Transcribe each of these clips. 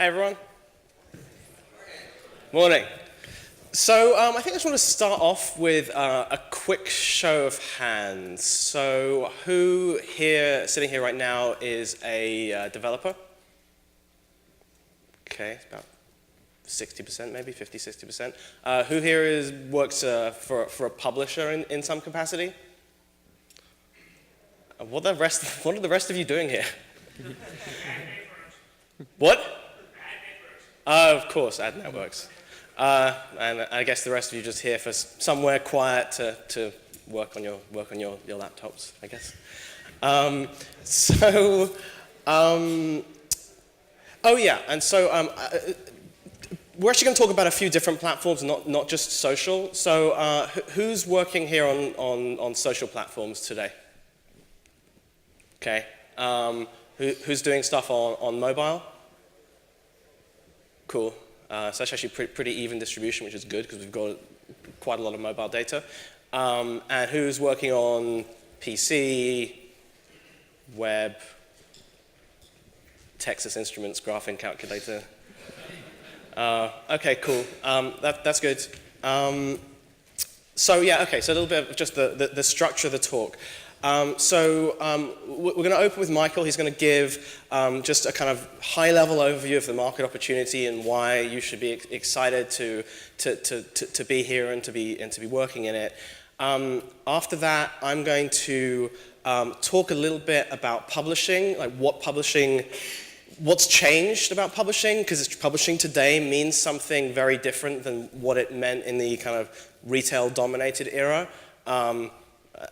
Hey everyone. Morning. So I think I just want to start off with a quick show of hands. So who here, sitting here right now, is a developer? Okay, it's about 60%, maybe 50, 60%. Who here works for a publisher in some capacity? What are the rest of you doing here? What? Of course, ad networks. And I guess the rest of you just here for somewhere quiet to work on your laptops, I guess. Oh yeah, and so we're actually going to talk about a few different platforms, not just social. So who's working here on social platforms today? Okay. Who's doing stuff on mobile? Cool. So that's actually pretty even distribution, which is good because we've got quite a lot of mobile data. And who's working on PC, web, Texas Instruments, graphing calculator? Okay, cool. That's good. So yeah, okay, so a little bit of just the structure of the talk. We're going to open with Michael. He's going to give just a kind of high-level overview of the market opportunity and why you should be excited to be here and to be working in it. After that, I'm going to talk a little bit about publishing, like what's changed about publishing, because publishing today means something very different than what it meant in the kind of retail-dominated era.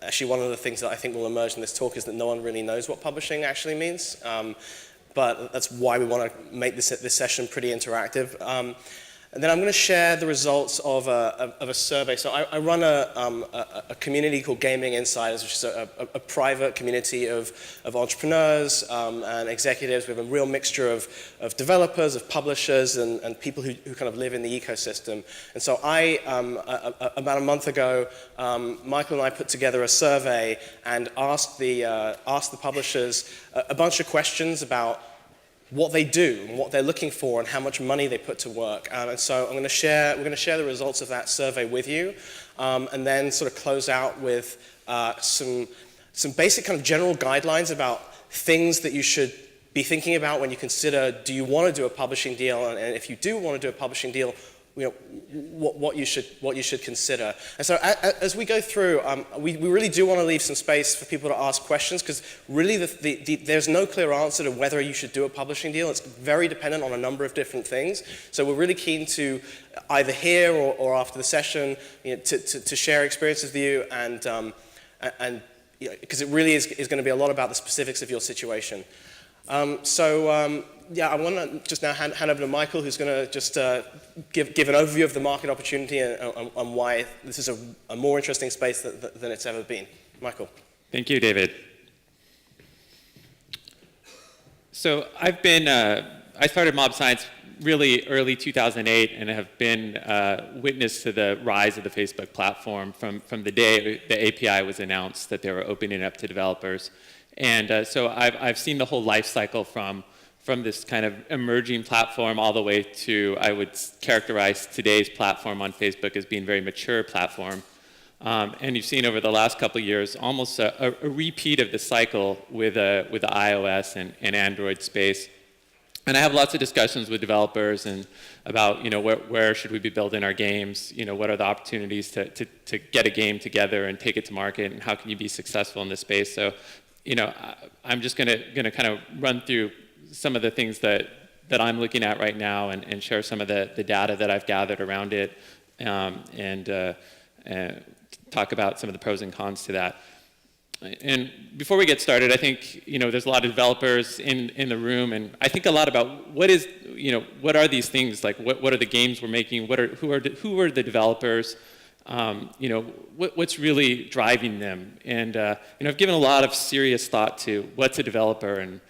Actually, one of the things that I think will emerge in this talk is that no one really knows what publishing actually means, but that's why we want to make this session pretty interactive. And then I'm going to share the results of a survey. So I run a community called Gaming Insiders, which is a private community of entrepreneurs and executives. We have a real mixture of developers, of publishers, and people who kind of live in the ecosystem. And so about a month ago, Michael and I put together a survey and asked the publishers a bunch of questions about what they do and what they're looking for and how much money they put to work. And so we're going to share the results of that survey with you, and then sort of close out with some basic kind of general guidelines about things that you should be thinking about when you consider, do you want to do a publishing deal? And if you do want to do a publishing deal, you know, what you should consider. And so as we go through, we really do want to leave some space for people to ask questions, because really there's no clear answer to whether you should do a publishing deal. It's very dependent on a number of different things. So we're really keen to either here or after the session, you know, to share experiences with you, and you know, because it really is going to be a lot about the specifics of your situation. Yeah, I want to just now hand over to Michael, who's going to just give an overview of the market opportunity and why this is a more interesting space than it's ever been. Michael. Thank you, David. So I started Mob Science really early 2008 and have been witness to the rise of the Facebook platform from the day the API was announced that they were opening it up to developers. And so I've seen the whole life cycle from this kind of emerging platform all the way to, I would characterize today's platform on Facebook as being a very mature platform. And you've seen over the last couple of years almost a repeat of the cycle with the iOS and Android space. And I have lots of discussions with developers and about, you know, where should we be building our games, you know, what are the opportunities to get a game together and take it to market, and how can you be successful in this space. So, you know, I'm just gonna kind of run through some of the things that I'm looking at right now and share some of the data that I've gathered around it, and talk about some of the pros and cons to that. And before we get started, I think, you know, there's a lot of developers in the room, and I think a lot about what are these things, like what are the games we're making, who are the developers, you know, what's really driving them. And you know, I've given a lot of serious thought to what's a developer, and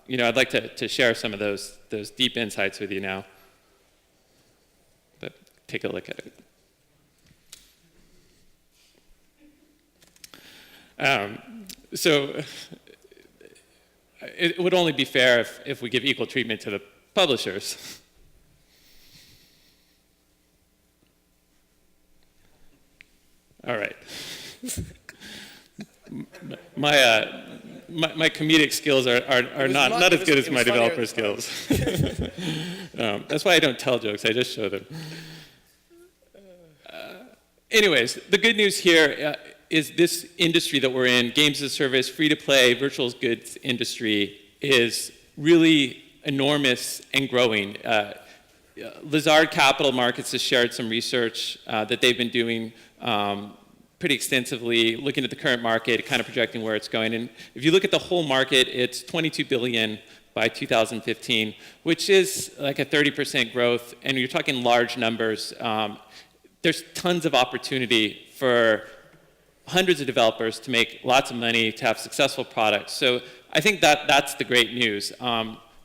you know, I'd like to share some of those deep insights with you now. But take a look at it. So it would only be fair if we give equal treatment to the publishers. All right. My comedic skills are not as good as my developer skills. That's why I don't tell jokes, I just show them. Anyways, the good news here is this industry that we're in, games as a service, free-to-play, virtual goods industry, is really enormous and growing. Lazard Capital Markets has shared some research that they've been doing pretty extensively, looking at the current market, kind of projecting where it's going. And if you look at the whole market, it's 22 billion by 2015, which is like a 30% growth, and you're talking large numbers. There's tons of opportunity for hundreds of developers to make lots of money, to have successful products. So I think that's the great news.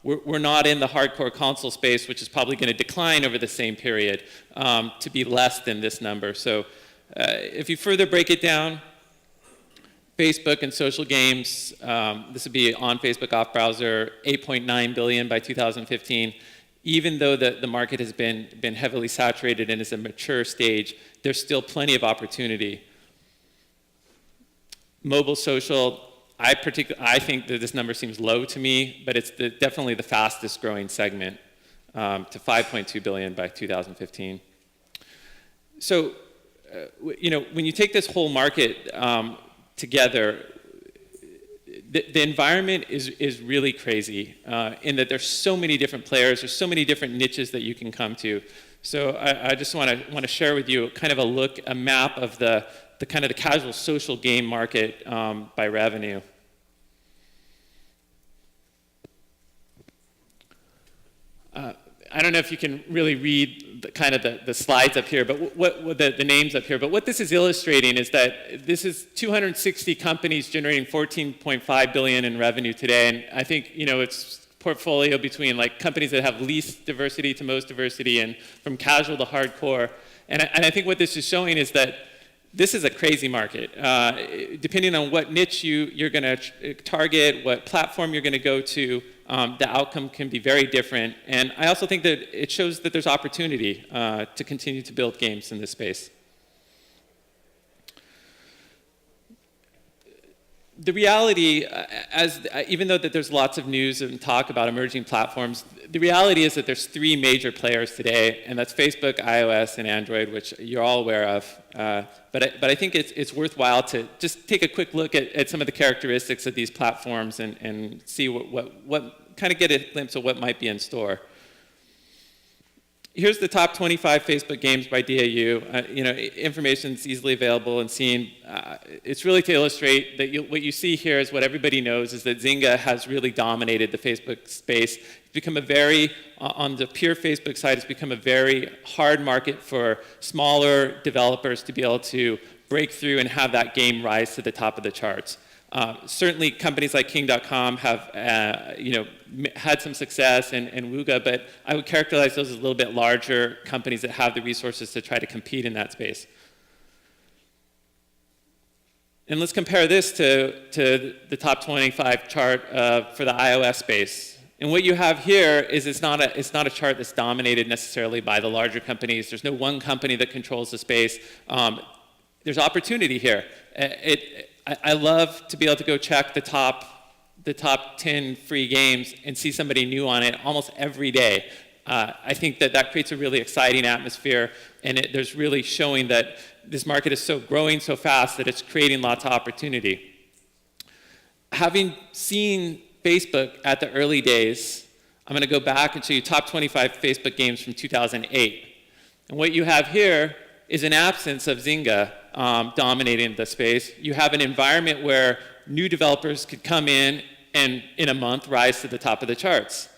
We're not in the hardcore console space, which is probably going to decline over the same period to be less than this number. So if you further break it down, Facebook and social games, this would be on Facebook, off browser, 8.9 billion by 2015. Even though the market has been heavily saturated and is a mature stage, there's still plenty of opportunity. Mobile social, I think that this number seems low to me, but it's definitely the fastest growing segment to 5.2 billion by 2015. So, when you take this whole market together, the environment is really crazy in that there's so many different players, there's so many different niches that you can come to. So I just want to share with you kind of a map of the kind of the casual social game market by revenue. I don't know if you can really read the slides up here, but what the names up here. But what this is illustrating is that this is 260 companies generating 14.5 billion in revenue today, and I think it's portfolio between like companies that have least diversity to most diversity, and from casual to hardcore. And I think what this is showing is that this is a crazy market. Depending on what niche you're going to target, what platform you're going to go to, the outcome can be very different. And I also think that it shows that there's opportunity to continue to build games in this space. The reality, even though that there's lots of news and talk about emerging platforms, the reality is that there's three major players today, and that's Facebook, iOS, and Android, which you're all aware of. But I think it's worthwhile to just take a quick look at some of the characteristics of these platforms and see what kind of get a glimpse of what might be in store. Here's the top 25 Facebook games by DAU. Information's easily available and seen. It's really to illustrate that what you see here is what everybody knows is that Zynga has really dominated the Facebook space. It's become on the pure Facebook side, it's become a very hard market for smaller developers to be able to break through and have that game rise to the top of the charts. Certainly companies like King.com have had some success, and Wooga, but I would characterize those as a little bit larger companies that have the resources to try to compete in that space. And let's compare this to the top 25 chart for the iOS space. And what you have here is it's not a chart that's dominated necessarily by the larger companies. There's no one company that controls the space. There's opportunity here. I love to be able to go check the top 10 free games and see somebody new on it almost every day. I think that creates a really exciting atmosphere, and there's really showing that this market is so growing so fast that it's creating lots of opportunity. Having seen Facebook at the early days, I'm going to go back and show you top 25 Facebook games from 2008. And what you have here is an absence of Zynga dominating the space. You have an environment where new developers could come in and in a month rise to the top of the charts.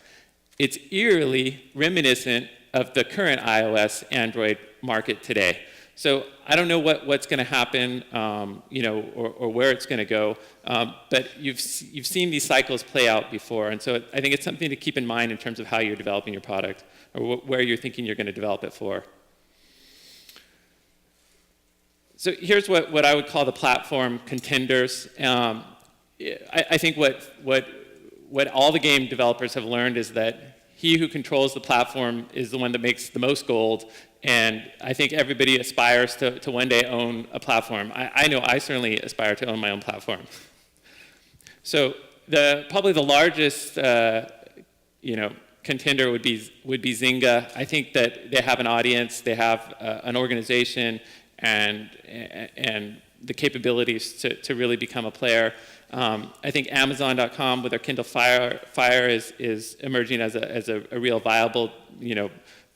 It's eerily reminiscent of the current iOS, Android market today. So I don't know what's going to happen, or where it's going to go, but you've seen these cycles play out before, and so I think it's something to keep in mind in terms of how you're developing your product or where you're thinking you're going to develop it for. So here's what I would call the platform contenders. I think what all the game developers have learned is that he who controls the platform is the one that makes the most gold. And I think everybody aspires to one day own a platform. I know I certainly aspire to own my own platform. So probably the largest contender would be Zynga. I think that they have an audience, they have an organization, and the capabilities to really become a player. I think Amazon.com with their Kindle Fire is emerging as a real viable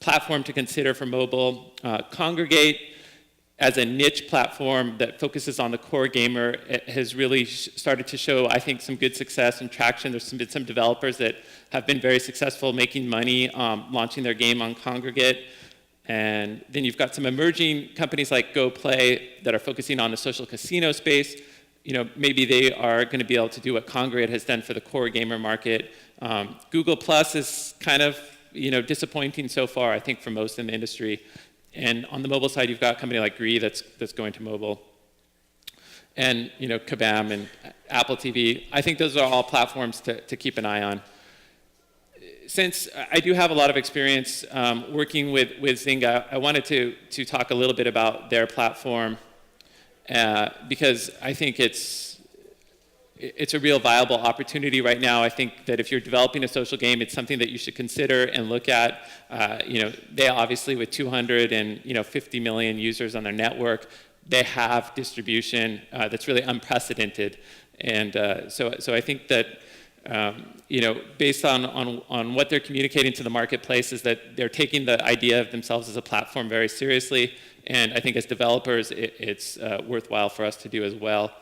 platform to consider for mobile. Kongregate, as a niche platform that focuses on the core gamer, it has really started to show, I think, some good success and traction. There's been some developers that have been very successful making money launching their game on Kongregate. And then you've got some emerging companies like GoPlay that are focusing on the social casino space. Maybe they are going to be able to do what Kongregate has done for the core gamer market. Google Plus is kind of disappointing so far, I think, for most in the industry. And on the mobile side, you've got a company like Gree that's going to mobile. And Kabam and Apple TV. I think those are all platforms to keep an eye on. Since I do have a lot of experience working with Zynga, I wanted to talk a little bit about their platform because I think it's a real viable opportunity right now. I think that if you're developing a social game, it's something that you should consider and look at. They obviously, with 250 million users on their network, they have distribution that's really unprecedented. And so I think that based on what they're communicating to the marketplace is that they're taking the idea of themselves as a platform very seriously. And I think as developers, it's worthwhile for us to do as well.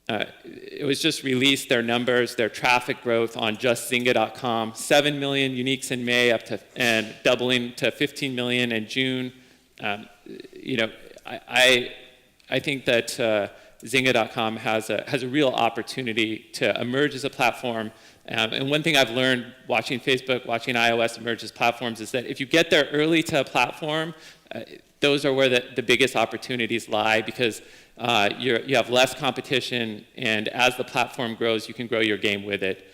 It was just released, their numbers, their traffic growth on just Zynga.com, 7 million uniques in May and doubling to 15 million in June. I think that Zynga.com has a real opportunity to emerge as a platform. And one thing I've learned watching Facebook, watching iOS emerge as platforms is that if you get there early to a platform, those are where the biggest opportunities lie because you have less competition, and as the platform grows, you can grow your game with it.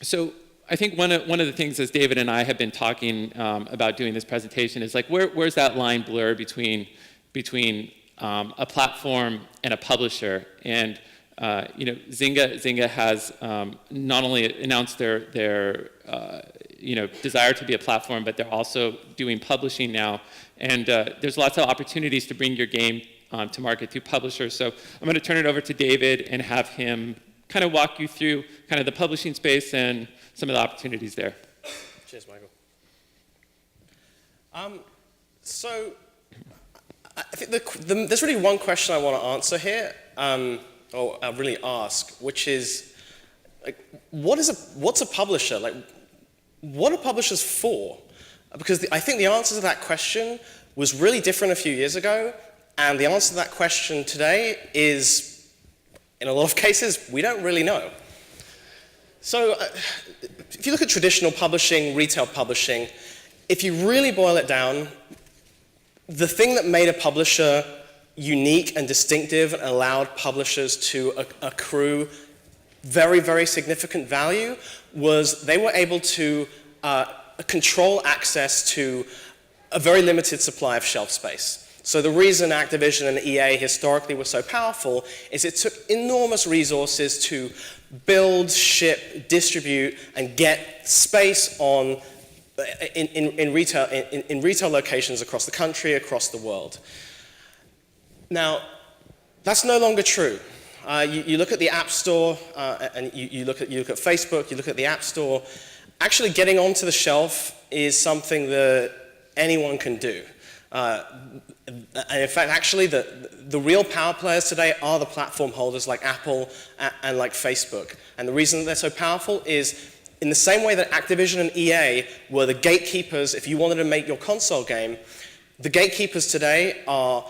So I think one of the things, as David and I have been talking about doing this presentation, is like where's that line blur between a platform and a publisher? And Zynga has not only announced their desire to be a platform, but they're also doing publishing now. And there's lots of opportunities to bring your game to market through publishers. So I'm going to turn it over to David and have him kind of walk you through kind of the publishing space and some of the opportunities there. Cheers, Michael. So I think there's really one question I want to answer here, or really ask, which is, like, what's a publisher? Like, what are publishers for? Because I think the answer to that question was really different a few years ago, and the answer to that question today is, in a lot of cases, we don't really know. So if you look at traditional publishing, retail publishing, if you really boil it down, the thing that made a publisher unique and distinctive and allowed publishers to accrue very, very significant value was they were able to control access to a very limited supply of shelf space. So the reason Activision and EA historically were so powerful is it took enormous resources to build, ship, distribute, and get space in retail locations across the country, across the world. Now, that's no longer true. You look at the App Store, and you look at Facebook, you look at the App Store. Actually, getting onto the shelf is something that anyone can do. And in fact, actually, the real power players today are the platform holders like Apple and like Facebook. And the reason that they're so powerful is in the same way that Activision and EA were the gatekeepers if you wanted to make your console game, the gatekeepers today are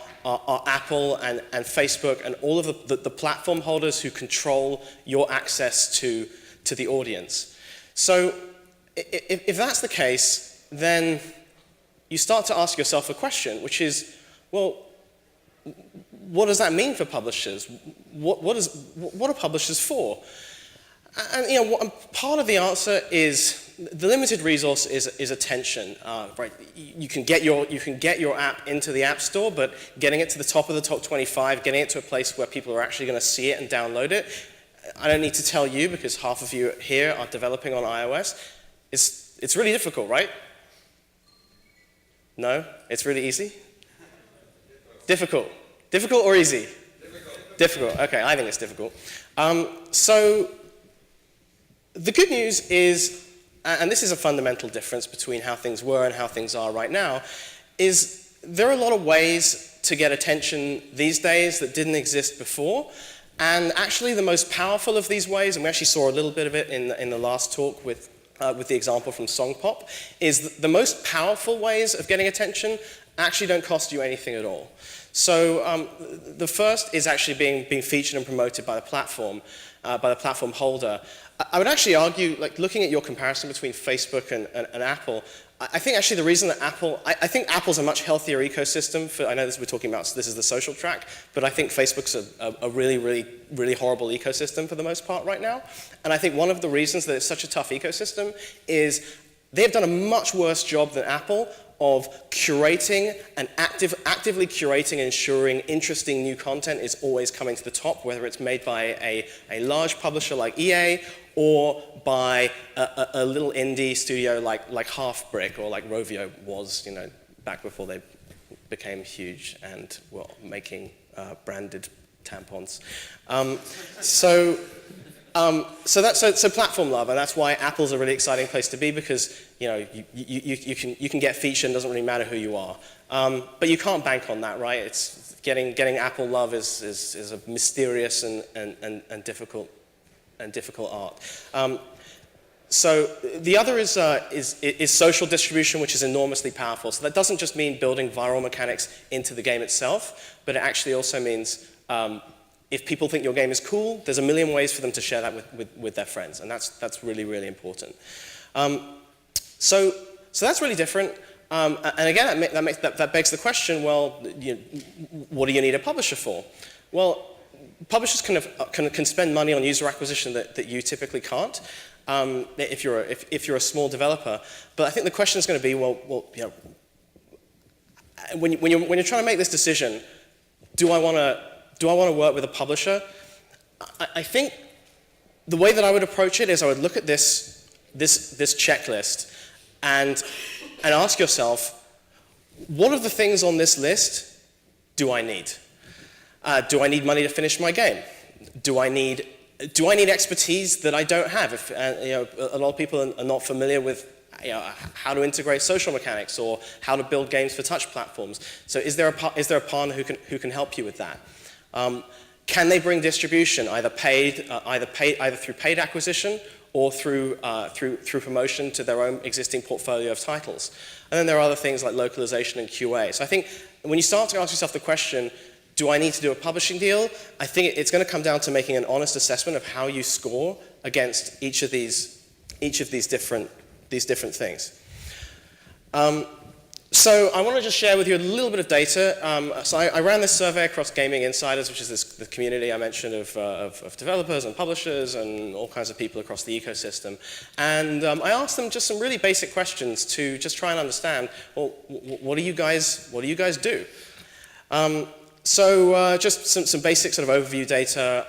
Apple and Facebook and all of the platform holders who control your access to the audience. So if that's the case, then you start to ask yourself a question, which is, well, what does that mean for publishers? What are publishers for? And part of the answer is the limited resource is attention, right? You can get your app into the App Store, but getting it to the top of the top 25, getting it to a place where people are actually going to see it and download it, I don't need to tell you because half of you here are developing on iOS. It's really difficult, right? No? It's really easy? Difficult. Difficult or easy? Difficult. Okay, I think it's difficult. So the good news is, and this is a fundamental difference between how things were and how things are right now, is there are a lot of ways to get attention these days that didn't exist before. And actually the most powerful of these ways, and we actually saw a little bit of it in the last talk with the example from Song Pop, is the most powerful ways of getting attention actually don't cost you anything at all. So the first is actually being featured and promoted by the platform holder. I would actually argue, like looking at your comparison between Facebook and Apple, I think actually the reason that I think Apple's a much healthier ecosystem I know we're talking about, this is the social track, but I think Facebook's a really, really, really horrible ecosystem for the most part right now. And I think one of the reasons that it's such a tough ecosystem is they've done a much worse job than Apple of curating and actively curating and ensuring interesting new content is always coming to the top, whether it's made by a large publisher like EA or by a little indie studio like Half Brick or like Rovio was, back before they became huge and were making branded tampons. So platform love, and that's why Apple's a really exciting place to be because you can get featured and it doesn't really matter who you are. But you can't bank on that, right? It's getting Apple love is a mysterious and difficult art. So the other is social distribution, which is enormously powerful. So that doesn't just mean building viral mechanics into the game itself, but it actually also means if people think your game is cool, there's a million ways for them to share that with their friends, and that's really, really important. So that's really different. And again, that begs the question, well, what do you need a publisher for? Well, publishers can spend money on user acquisition that you typically can't if you're a small developer. But I think the question is going to be, well, when you're trying to make this decision, do I want to work with a publisher? I think the way that I would approach it is I would look at this checklist and ask yourself, what of the things on this list do I need? Do I need money to finish my game? Do I need expertise that I don't have? A lot of people are not familiar with how to integrate social mechanics or how to build games for touch platforms. So is there a partner who can help you with that? Can they bring distribution, either through paid acquisition or through promotion to their own existing portfolio of titles? And then there are other things like localization and QA. So I think when you start to ask yourself the question, do I need to do a publishing deal? I think it's going to come down to making an honest assessment of how you score against each of these different things. So I want to just share with you a little bit of data. So I ran this survey across Gaming Insiders, which is the community I mentioned of developers and publishers and all kinds of people across the ecosystem. And I asked them just some really basic questions to just try and understand, well, what do you guys do? So just some basic sort of overview data.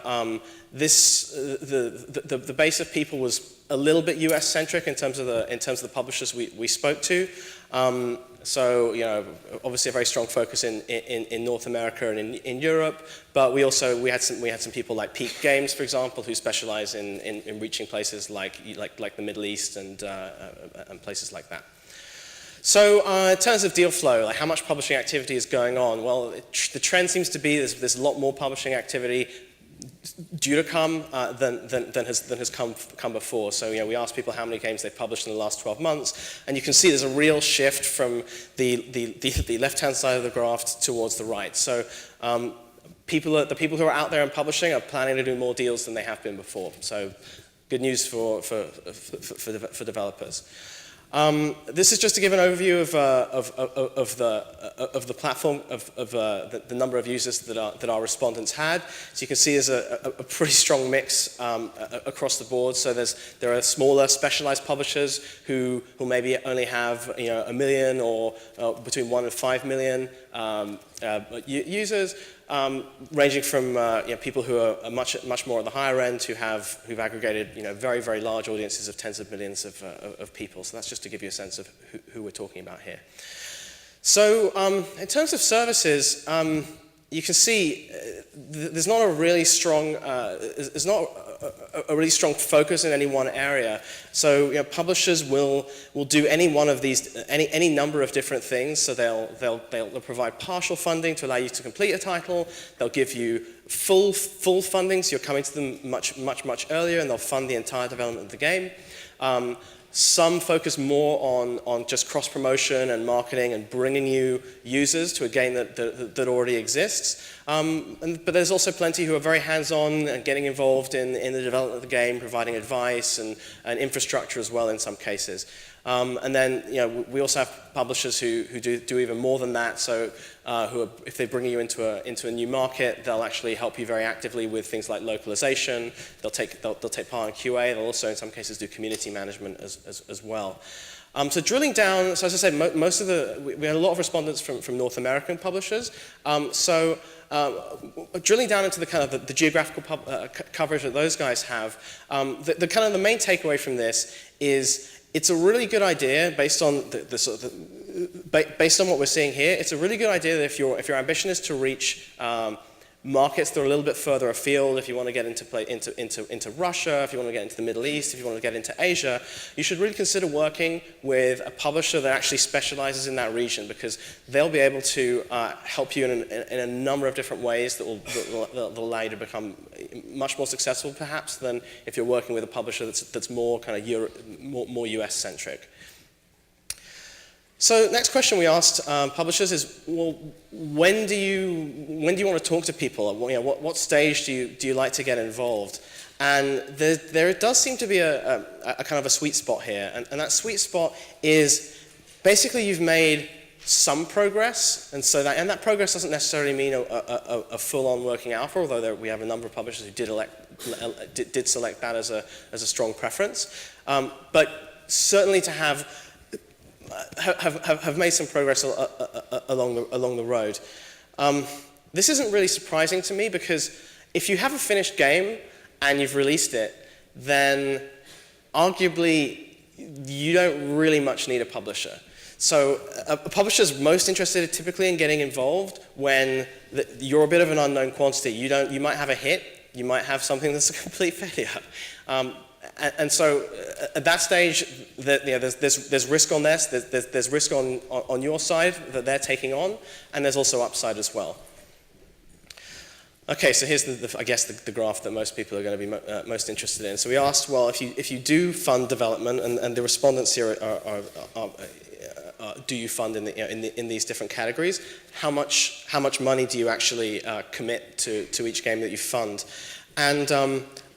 The base of people was a little bit US-centric in terms of the publishers we spoke to. So obviously a very strong focus in North America and in Europe, but we had some people like Peak Games, for example, who specialize in reaching places like the Middle East and places like that. So in terms of deal flow, like how much publishing activity is going on? Well, the trend seems to be there's a lot more publishing activity due to come than has come before. So we asked people how many games they've published in the last 12 months, and you can see there's a real shift from the left-hand side of the graph towards the right. So the people who are out there and publishing are planning to do more deals than they have been before. So good news for developers. This is just to give an overview of the platform, the number of users that our respondents had. So you can see there's a pretty strong mix across the board. So there are smaller specialized publishers who maybe only have 1 million or between 1 and 5 million users. Ranging from people who are much more at the higher end, who've aggregated very, very large audiences of tens of millions of people. So that's just to give you a sense of who we're talking about here. So in terms of services, you can see there's not a really strong focus in any one area. So publishers will do any one of these, any number of different things. So they'll provide partial funding to allow you to complete a title. They'll give you full funding, so you're coming to them much earlier, and they'll fund the entire development of the game. Some focus more on just cross-promotion and marketing and bringing you users to a game that already exists. But there's also plenty who are very hands-on and getting involved in the development of the game, providing advice and infrastructure as well in some cases. And then we also have publishers who do even more than that. So if they bring you into a new market, they'll actually help you very actively with things like localization. They'll take part in QA. They'll also in some cases do community management as well. So drilling down, so as I said, we had a lot of respondents from North American publishers. Drilling down into the kind of the geographical coverage that those guys have, the kind of the main takeaway from this is it's a really good idea based on based on what we're seeing here. It's a really good idea that if your ambition is to reach markets that are a little bit further afield, if you want to get into Russia, if you want to get into the Middle East, if you want to get into Asia, you should really consider working with a publisher that actually specializes in that region, because they'll be able to help you in a number of different ways that will allow you to become much more successful, perhaps, than if you're working with a publisher that's more kind of more US centric. So next question we asked publishers is, well, when do you want to talk to people? What stage do you like to get involved? And there does seem to be a kind of a sweet spot here, and that sweet spot is basically you've made some progress, and that progress doesn't necessarily mean a full-on working alpha, although we have a number of publishers who did select that as a strong preference, but certainly to have made some progress along the road. This isn't really surprising to me, because if you have a finished game and you've released it, then arguably you don't really much need a publisher. So a publisher's most interested typically in getting involved when you're a bit of an unknown quantity. You might have a hit, you might have something that's a complete failure. And so at that stage, there's risk on this, there's risk on your side that they're taking on, and there's also upside as well. Okay, so here's I guess the graph that most people are going to be most interested in. So we asked, well, if you do fund development, and the respondents here are do you fund in these different categories? How much money do you actually commit to each game that you fund? And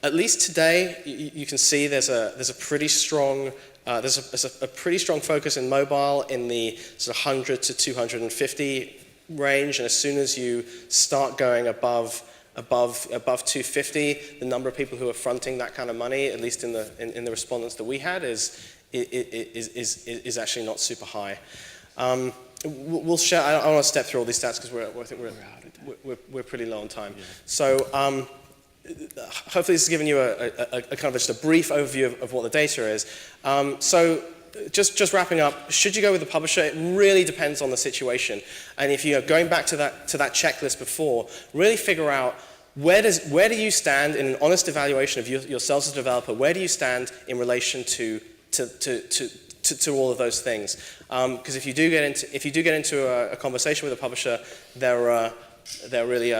at least today, you can see there's a pretty strong focus in mobile in the sort of 100 to 250 range, and as soon as you start going above 250, the number of people who are fronting that kind of money, at least in the respondents that we had, is actually not super high. We'll share. I don't want to step through all these stats because I think we're pretty low on time. Yeah. So. Hopefully this has given you a kind of just a brief overview of what the data is. So just wrapping up, should you go with a publisher? It really depends on the situation. And if you're going back to that checklist before, really figure out where do you stand in an honest evaluation of yourself as a developer. Where do you stand in relation to all of those things? Because if you do get into a conversation with a publisher, they're really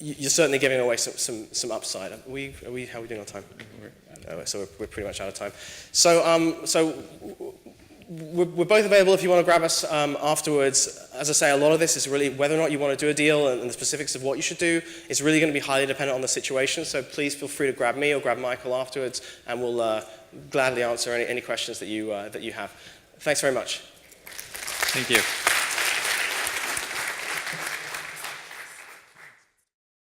you're certainly giving away some upside. How are we doing on time? So we're pretty much out of time. So we're both available if you want to grab us afterwards. As I say, a lot of this is really whether or not you want to do a deal and the specifics of what you should do is really going to be highly dependent on the situation. So please feel free to grab me or grab Michael afterwards, and we'll gladly answer any questions that you have. Thanks very much. Thank you.